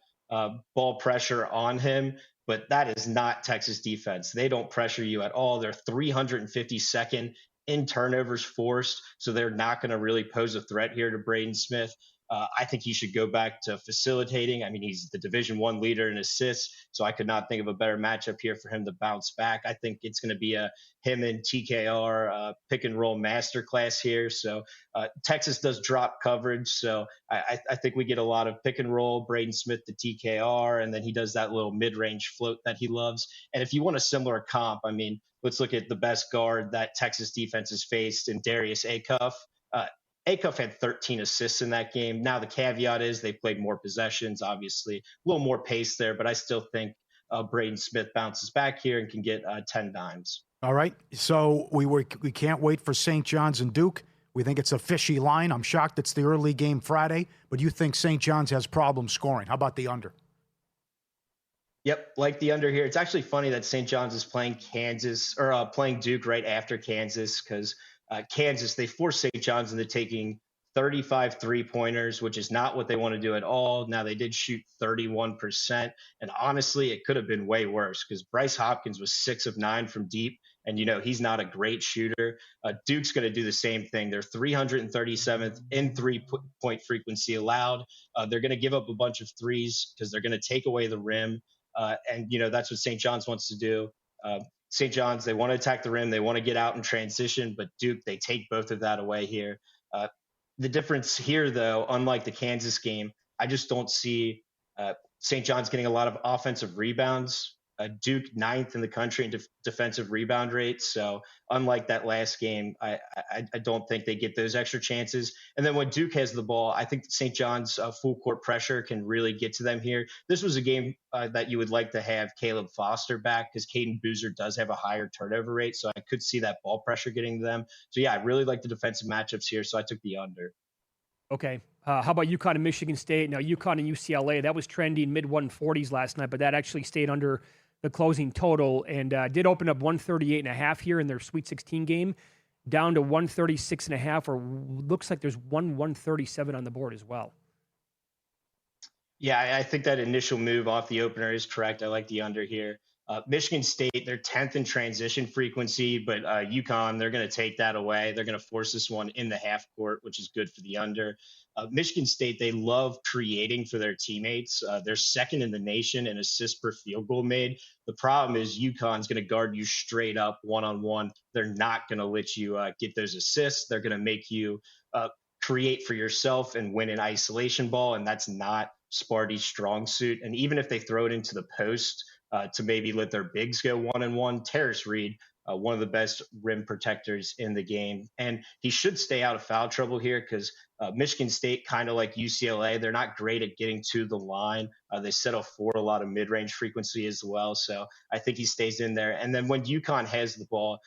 Speaker 10: ball pressure on him, but that is not Texas defense. They don't pressure you at all. They're 352nd in turnovers forced, so they're not going to really pose a threat here to Braden Smith. I think he should go back to facilitating. I mean, he's the Division I leader in assists, so I could not think of a better matchup here for him to bounce back. I think it's going to be a him and TKR pick and roll masterclass here. So Texas does drop coverage, so I think we get a lot of pick and roll, Braden Smith to TKR, and then he does that little mid-range float that he loves. And if you want a similar comp, I mean, let's look at the best guard that Texas defense has faced in Darius Acuff. Acuff had 13 assists in that game. Now, the caveat is they played more possessions, obviously. A little more pace there, but I still think Braden Smith bounces back here and can get 10 dimes.
Speaker 8: All right. So we can't wait for St. John's and Duke. We think it's a fishy line. I'm shocked it's the early game Friday, but you think St. John's has problems scoring. How about the under?
Speaker 10: Yep, like the under here. It's actually funny that St. John's is playing playing Duke right after Kansas because Kansas, they forced St. John's into taking 35 three-pointers, which is not what they want to do at all. Now, they did shoot 31%, and honestly, it could have been way worse because Bryce Hopkins was 6 of 9 from deep, and, he's not a great shooter. Duke's going to do the same thing. They're 337th in three-point frequency allowed. They're going to give up a bunch of threes because they're going to take away the rim, and, that's what St. John's wants to do. St. John's, they want to attack the rim. They want to get out in transition, but Duke, they take both of that away here. The difference here, though, unlike the Kansas game, I just don't see St. John's getting a lot of offensive rebounds. Duke 9th in the country in defensive rebound rates. So unlike that last game, I don't think they get those extra chances. And then when Duke has the ball, I think St. John's full court pressure can really get to them here. This was a game that you would like to have Caleb Foster back because Caden Boozer does have a higher turnover rate. So I could see that ball pressure getting to them. So yeah, I really like the defensive matchups here. So I took the under.
Speaker 7: Okay. How about UConn and Michigan State? Now, UConn and UCLA, that was trending mid-140s last night, but that actually stayed under the closing total and did open up 138.5 here in their Sweet 16 game, down to 136.5, or looks like there's 137 on the board as well.
Speaker 10: Yeah, I think that initial move off the opener is correct. I like the under here. Michigan State, they're 10th in transition frequency, but UConn, they're going to take that away. They're going to force this one in the half court, which is good for the under. Michigan State, they love creating for their teammates. They're second in the nation in assists per field goal made. The problem is UConn's going to guard you straight up one-on-one. They're not going to let you get those assists. They're going to make you create for yourself and win an isolation ball, and that's not Sparty's strong suit. And even if they throw it into the post to maybe let their bigs go one-on-one, Terrace Reed, one of the best rim protectors in the game. And he should stay out of foul trouble here because Michigan State, kind of like UCLA, they're not great at getting to the line. They settle for a lot of mid-range frequency as well. So I think he stays in there. And then when UConn has the ball,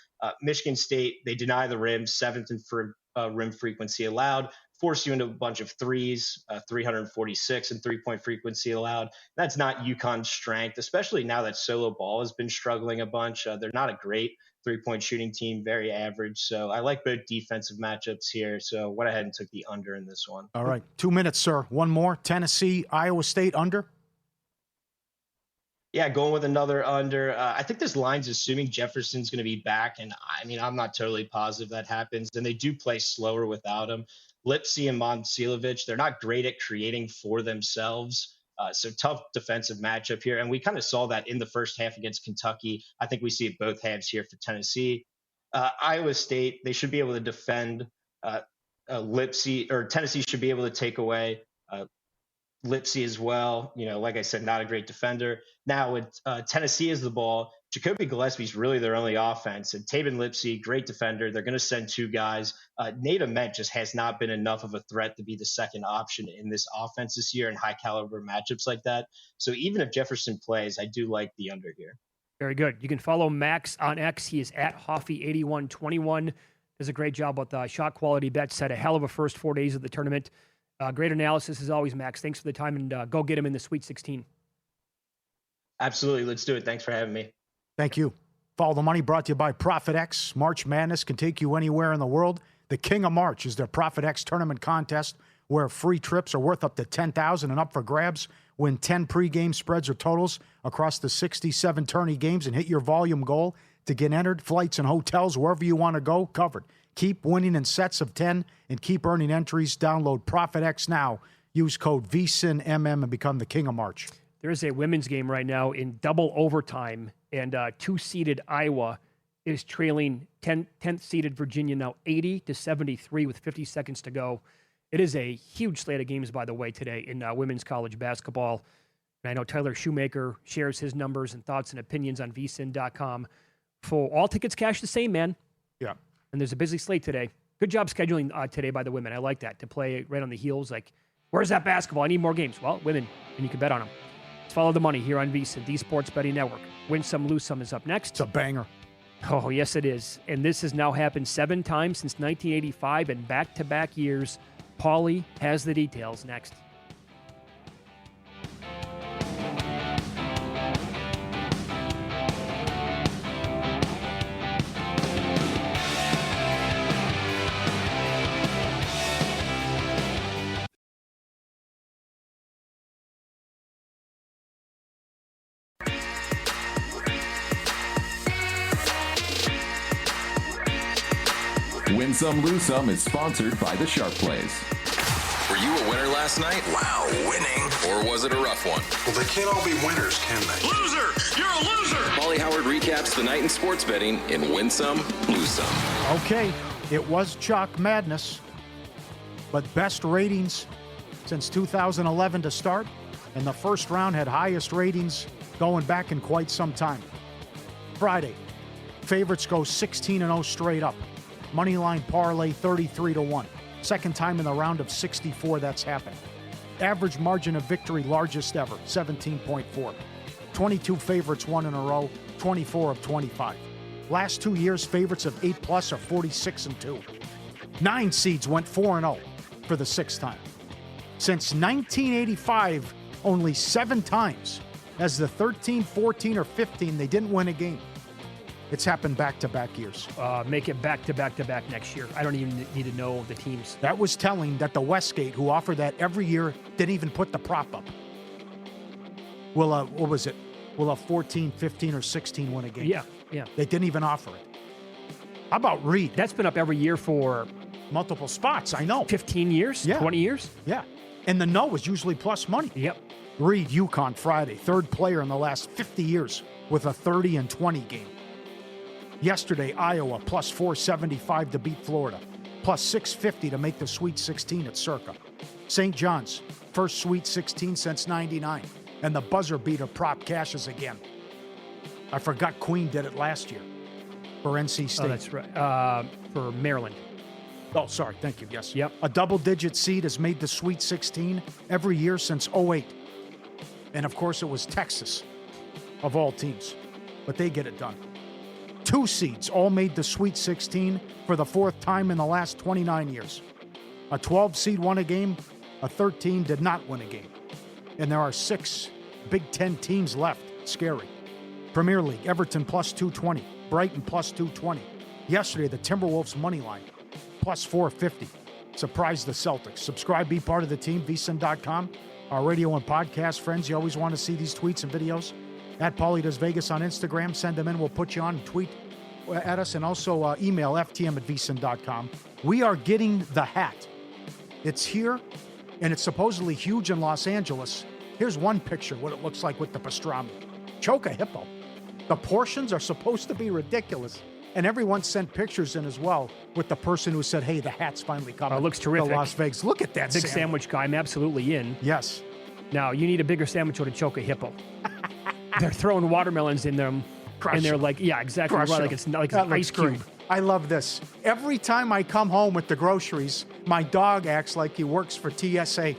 Speaker 10: Michigan State, they deny the rim, 7th in rim frequency allowed, force you into a bunch of threes, 346 and three-point frequency allowed. That's not UConn's strength, especially now that Solo Ball has been struggling a bunch. They're not a great three-point shooting team, very average. So I like both defensive matchups here. So went ahead and took the under in this one.
Speaker 8: All right, 2 minutes, sir. One more. Tennessee, Iowa State under?
Speaker 10: Yeah, going with another under. I think this line's assuming Jefferson's going to be back. And I mean, I'm not totally positive that happens. And they do play slower without him. Lipsy and Momcilovic, they're not great at creating for themselves. So tough defensive matchup here. And we kind of saw that in the first half against Kentucky. I think we see it both halves here for Tennessee. Iowa State, they should be able to defend Lipsy, or Tennessee should be able to take away Lipsy as well. You know, like I said, not a great defender. Now with Tennessee as the ball, Jacoby Gillespie's really their only offense. And Taven Lipsy, great defender. They're going to send two guys. Nate Ament just has not been enough of a threat to be the second option in this offense this year in high caliber matchups like that. So even if Jefferson plays, I do like the under here.
Speaker 7: Very good. You can follow Max on X. He is at Hoffy8121. Does a great job with shot quality bets. Had a hell of a first 4 days of the tournament. Great analysis as always, Max. Thanks for the time, and go get him in the Sweet 16.
Speaker 10: Absolutely. Let's do it. Thanks for having me.
Speaker 8: Thank you. Follow the Money brought to you by ProfitX. March Madness can take you anywhere in the world. The King of March is their ProfitX tournament contest where free trips are worth up to $10,000 and up for grabs. Win 10 pregame spreads or totals across the 67 tourney games and hit your volume goal to get entered. Flights and hotels, wherever you want to go, covered. Keep winning in sets of 10 and keep earning entries. Download ProfitX now. Use code VSINMM and become the King of March.
Speaker 7: There is a women's game right now in double overtime, and two-seeded Iowa is trailing 10th seeded Virginia now 80-73 with 50 seconds to go. It is a huge slate of games, by the way, today in women's college basketball. And I know Tyler Shoemaker shares his numbers and thoughts and opinions on vsin.com. For all tickets cash the same, man.
Speaker 8: Yeah.
Speaker 7: And there's a busy slate today. Good job scheduling today by the women. I like that, to play right on the heels. Like, where's that basketball? I need more games. Well, women, and you can bet on them. Let's follow the money here on VSiN, the Sports Betting Network. Win some, lose some is up next.
Speaker 8: It's a banger.
Speaker 7: Oh, yes, it is. And this has now happened 7 times since 1985 in back-to-back years. Pauly has the details next.
Speaker 11: Win Some, Lose Some is sponsored by the Sharp Plays.
Speaker 12: Were you a winner last night?
Speaker 4: Wow, winning.
Speaker 12: Or was it a rough one?
Speaker 4: Well, they can't all be winners, can they?
Speaker 12: Loser! You're a loser! Pauly Howard recaps the night in sports betting in Win Some, Lose Some.
Speaker 8: Okay, it was chalk madness, but best ratings since 2011 to start, and the first round had highest ratings going back in quite some time. Friday, favorites go 16-0 straight up. Moneyline parlay 33-1. Second time in the round of 64 that's happened. Average margin of victory largest ever, 17.4. 22 favorites won in a row, 24 of 25. Last 2 years, favorites of 8+ are 46-2. 9 seeds went 4-0 for the 6th time. Since 1985, only 7 times as the 13, 14, or 15 they didn't win a game. It's happened back-to-back years.
Speaker 7: Make it back-to-back-to-back next year. I don't even need to know the teams.
Speaker 8: That was telling that the Westgate, who offered that every year, didn't even put the prop up. Well, what was it? will have 14, 15, or 16 win a game.
Speaker 7: Yeah, yeah.
Speaker 8: They didn't even offer it. How about Reed?
Speaker 7: That's been up every year for
Speaker 8: multiple spots, I know.
Speaker 7: 15 years?
Speaker 8: Yeah.
Speaker 7: 20 years?
Speaker 8: Yeah. And the no is usually plus money.
Speaker 7: Yep.
Speaker 8: Reed, UConn, Friday. Third player in the last 50 years with a 30 and 20 game. Yesterday, Iowa, plus 475 to beat Florida. Plus 650 to make the Sweet 16 at Circa. St. John's, first Sweet 16 since 99. And the buzzer beater prop cashes again. I forgot Queen did it last year for NC State.
Speaker 7: Oh, that's right. For Maryland.
Speaker 8: Oh, sorry. Thank you. Yes.
Speaker 7: Yep.
Speaker 8: A double-digit seed has made the Sweet 16 every year since 2008. And, of course, it was Texas, of all teams. But they get it done. 2 seeds all made the Sweet 16 for the 4th time in the last 29 years. A 12 seed won a game. A 13 did not win a game. And there are 6 Big Ten teams left. Scary. Premier League, Everton plus 220. Brighton plus 220. Yesterday, the Timberwolves money line, plus 450. Surprised the Celtics. Subscribe, be part of the team, vsin.com. Our radio and podcast friends, you always want to see these tweets and videos. At Pauly Does Vegas on Instagram. Send them in. We'll put you on and tweet at us. And also email ftm@vsin.com. We are getting the hat. It's here, and it's supposedly huge in Los Angeles. Here's one picture, what it looks like with the pastrami. Choke a hippo. The portions are supposed to be ridiculous. And everyone sent pictures in as well with the person who said, hey, the hat's finally coming.
Speaker 7: It looks terrific.
Speaker 8: To Las Vegas. Look at that
Speaker 7: Big sandwich guy. I'm absolutely in.
Speaker 8: Yes.
Speaker 7: Now, you need a bigger sandwich or to choke a hippo. They're throwing watermelons in them.
Speaker 8: Crush
Speaker 7: and they're
Speaker 8: them.
Speaker 7: like, yeah, exactly right. Like it's an ice cube.
Speaker 8: I love this. Every time I come home with the groceries, my dog acts like he works for TSA.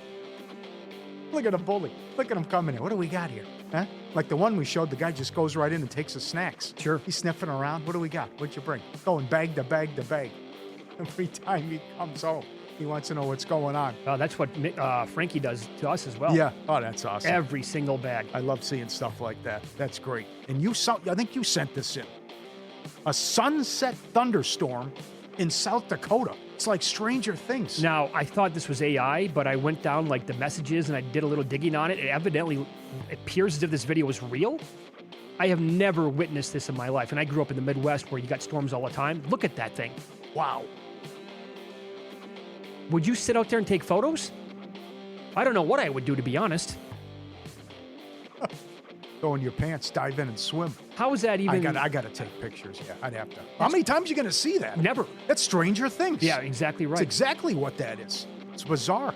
Speaker 8: Look at the bully. Look at him coming in. What do we got here? Huh? Like the one we showed, the guy just goes right in and takes his snacks.
Speaker 7: Sure.
Speaker 8: He's sniffing around. What do we got? What'd you bring? Going bag to bag to bag. Every time he comes home, he wants to know what's going on.
Speaker 7: Oh, that's what Frankie does to us as well.
Speaker 8: Yeah. Oh, that's awesome.
Speaker 7: Every single bag.
Speaker 8: I love seeing stuff like that. That's great. And I think you sent this in. A sunset thunderstorm in South Dakota. It's like Stranger Things.
Speaker 7: Now, I thought this was AI, but I went down like the messages and I did a little digging on it. It evidently appears as if this video was real. I have never witnessed this in my life. And I grew up in the Midwest where you got storms all the time. Look at that thing.
Speaker 8: Wow.
Speaker 7: Would you sit out there and take photos? I don't know what I would do, to be honest.
Speaker 8: Go in your pants, dive in and swim.
Speaker 7: How is that even?
Speaker 8: I got to take pictures. Yeah, I'd have to. How many times are you going to see that?
Speaker 7: Never.
Speaker 8: That's Stranger Things.
Speaker 7: Yeah, exactly right.
Speaker 8: It's exactly what that is. It's bizarre.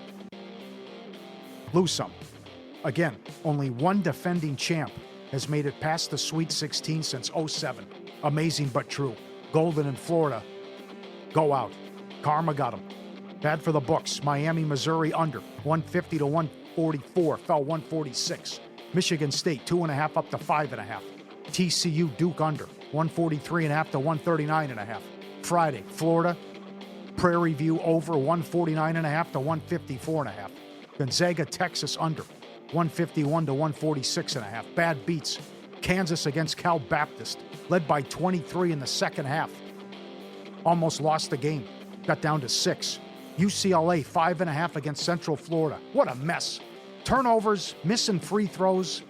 Speaker 8: Lose some. Again, only one defending champ has made it past the Sweet 16 since 2007. Amazing but true. Golden in Florida. Go out. Karma got them. Bad for the books. Miami, Missouri under. 150 to 144. Fell 146. Michigan State, 2.5 up to 5.5. TCU, Duke under, 143.5 to 139.5. Friday, Florida, Prairie View over, 149.5 to 154.5. Gonzaga, Texas under, 151 to 146.5. Bad beats. Kansas against Cal Baptist, led by 23 in the second half. Almost lost the game. Got down to 6. UCLA, 5.5 against Central Florida. What a mess. Turnovers, missing free throws.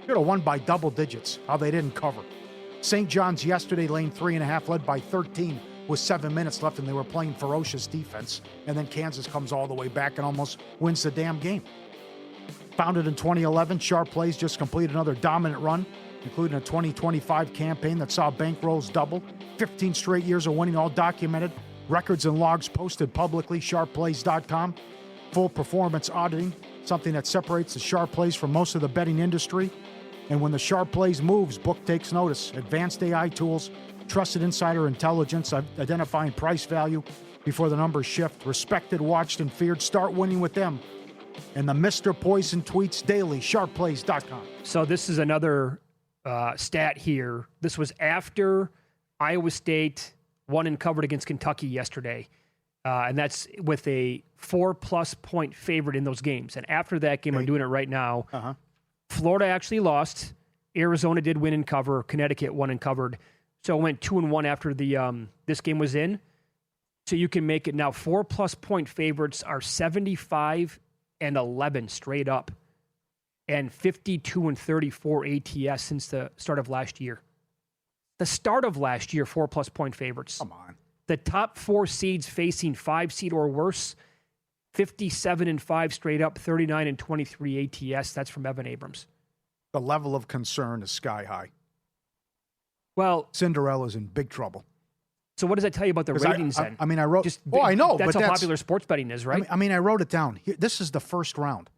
Speaker 8: Should have won by double digits. How they didn't cover. St. John's yesterday, lane 3.5, led by 13 with 7 minutes left, and they were playing ferocious defense. And then Kansas comes all the way back and almost wins the damn game. Founded in 2011, Sharp Plays just completed another dominant run, including a 2025 campaign that saw bankrolls double. 15 straight years of winning, all documented. Records and logs posted publicly, sharpplays.com. Full performance auditing, something that separates the Sharp Plays from most of the betting industry. And when the Sharp Plays moves, book takes notice. Advanced AI tools, trusted insider intelligence, identifying price value before the numbers shift. Respected, watched, and feared. Start winning with them. And the Mr. Poison tweets daily, sharpplays.com.
Speaker 7: So this is another stat here. This was after Iowa State won and covered against Kentucky yesterday. And that's with a 4+ point favorite in those games. And after that game, I'm doing it right now. Florida actually lost. Arizona did win and cover. Connecticut won and covered. So it went 2-1 after the this game was in. So you can make it now 4+ point favorites are 75 and 11 straight up. and 52-34 ATS since the start of last year. The start of last year, 4+ point favorites.
Speaker 8: Come on.
Speaker 7: The top 4 seeds facing 5 seed or worse, 57-5 straight up, 39-23 ATS. That's from Evan Abrams.
Speaker 8: The level of concern is sky high.
Speaker 7: Well,
Speaker 8: Cinderella's in big trouble.
Speaker 7: So what does that tell you about the ratings then?
Speaker 8: I mean, I wrote...
Speaker 7: Just,
Speaker 8: I know,
Speaker 7: that's
Speaker 8: but
Speaker 7: how popular sports betting is, right?
Speaker 8: I mean, I wrote it down. This is the first round.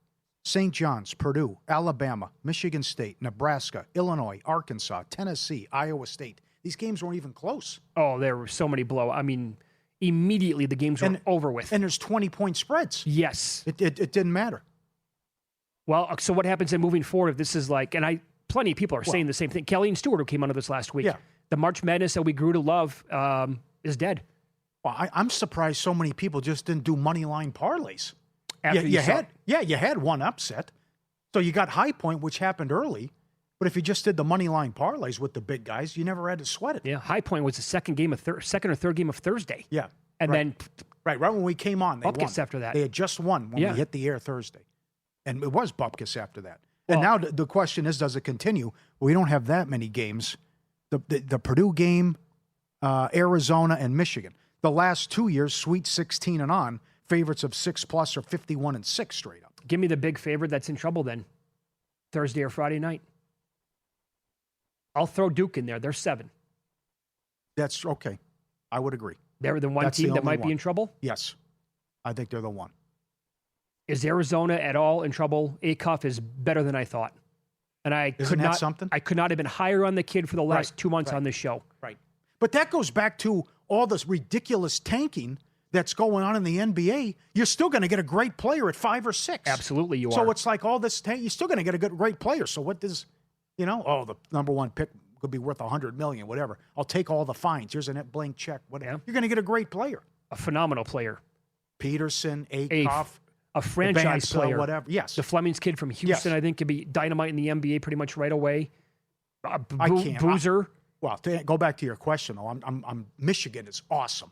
Speaker 8: St. John's, Purdue, Alabama, Michigan State, Nebraska, Illinois, Arkansas, Tennessee, Iowa State. These games weren't even close.
Speaker 7: Oh, there were so many I mean, immediately the games were over with.
Speaker 8: And there's 20-point spreads.
Speaker 7: Yes.
Speaker 8: It didn't matter.
Speaker 7: Well, so what happens then moving forward if this is like, and plenty of people are saying the same thing. Kelly and Stewart, who came onto this last week.
Speaker 8: Yeah.
Speaker 7: The March Madness that we grew to love is dead.
Speaker 8: Well, I'm surprised so many people just didn't do money line parlays.
Speaker 7: You
Speaker 8: had one upset. So you got High Point, which happened early. But if you just did the money line parlays with the big guys, you never had to sweat it.
Speaker 7: Yeah, High Point was the second or third game of Thursday.
Speaker 8: Yeah.
Speaker 7: And then...
Speaker 8: Right when we came on, they
Speaker 7: Bupkis
Speaker 8: won.
Speaker 7: After that.
Speaker 8: They had just won when we hit the air Thursday. And it was Bupkis after that. And now the question is, does it continue? Well, we don't have that many games. The Purdue game, Arizona, and Michigan. The last 2 years, Sweet 16 and on, favorites of 6+ or 51-6 straight up.
Speaker 7: Give me the big favorite that's in trouble then. Thursday or Friday night. I'll throw Duke in there. They're 7.
Speaker 8: That's okay. I would agree.
Speaker 7: They're the one team that might be in trouble?
Speaker 8: Yes. I think they're the one.
Speaker 7: Is Arizona at all in trouble? Acuff is better than I thought. And I could not have been higher on the kid for the last 2 months on this show.
Speaker 8: Right. But that goes back to all this ridiculous tanking that's going on in the NBA. You're still going to get a great player at 5 or 6.
Speaker 7: Absolutely you are.
Speaker 8: So it's like all this tank, you're still going to get a great player. So what does, the number one pick could be worth $100 million, whatever. I'll take all the fines. Here's a blank check. Whatever. Yeah. You're going to get a great player.
Speaker 7: A phenomenal player.
Speaker 8: Peterson, Acuff.
Speaker 7: A franchise player.
Speaker 8: Whatever. Yes.
Speaker 7: The Fleming's kid from Houston, I think, could be dynamite in the NBA pretty much right away.
Speaker 8: I can't.
Speaker 7: Boozer.
Speaker 8: To go back to your question, though, I'm Michigan is awesome.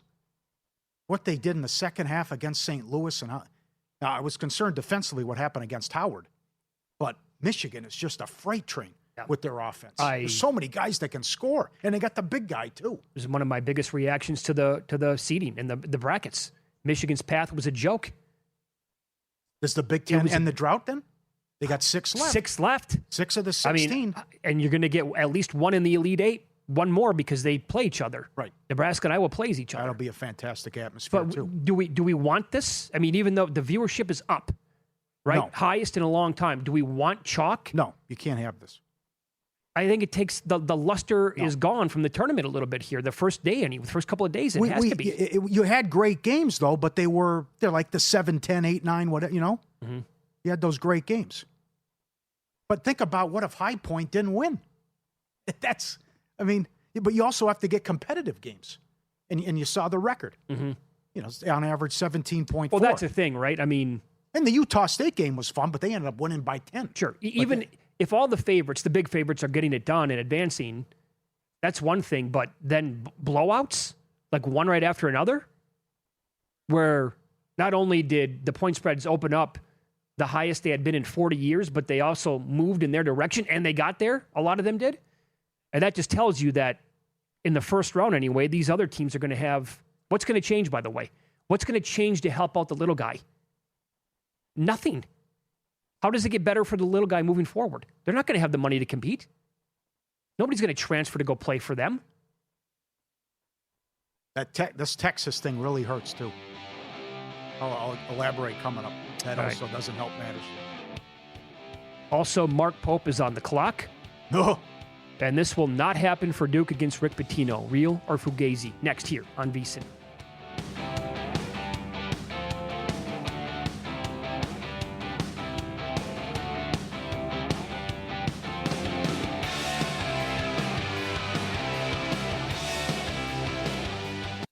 Speaker 8: What they did in the second half against St. Louis, and I was concerned defensively what happened against Howard, but Michigan is just a freight train with their offense. There's so many guys that can score, and they got the big guy too.
Speaker 7: This is one of my biggest reactions to the seeding and the brackets. Michigan's path was a joke.
Speaker 8: Does the Big Ten end the drought then? They got 6 left.
Speaker 7: 6 left.
Speaker 8: 6 of the 16.
Speaker 7: I mean, and you're going to get at least one in the Elite 8, one more because they play each other.
Speaker 8: Right.
Speaker 7: Nebraska and Iowa plays each other.
Speaker 8: That'll be a fantastic atmosphere too.
Speaker 7: Do we want this? I mean, even though the viewership is up, right?
Speaker 8: No.
Speaker 7: Highest in a long time. Do we want chalk?
Speaker 8: No, you can't have this.
Speaker 7: I think it takes the luster is gone from the tournament a little bit here. The first day, the first couple of days, it has to be.
Speaker 8: You had great games though, but they're like the 7, 10, 8, 9, whatever.
Speaker 7: Mm-hmm.
Speaker 8: You had those great games. But think about what if High Point didn't win? But you also have to get competitive games, and you saw the record.
Speaker 7: Mm-hmm.
Speaker 8: On average 17.4.
Speaker 7: Well, that's the thing, right? I mean,
Speaker 8: and the Utah State game was fun, but they ended up winning by 10.
Speaker 7: Sure, even if all the favorites, the big favorites, are getting it done and advancing, that's one thing. But then blowouts, like one right after another, where not only did the point spreads open up the highest they had been in 40 years, but they also moved in their direction, and they got there. A lot of them did. And that just tells you that in the first round anyway, these other teams are going to have... What's going to change, by the way? What's going to change to help out the little guy? Nothing. How does it get better for the little guy moving forward? They're not going to have the money to compete. Nobody's going to transfer to go play for them.
Speaker 8: This Texas thing really hurts, too. I'll elaborate coming up. That also doesn't help matters.
Speaker 7: Also, Mark Pope is on the clock.
Speaker 8: No.
Speaker 7: And this will not happen for Duke against Rick Pitino. Real or Fugazi? Next here on VSiN.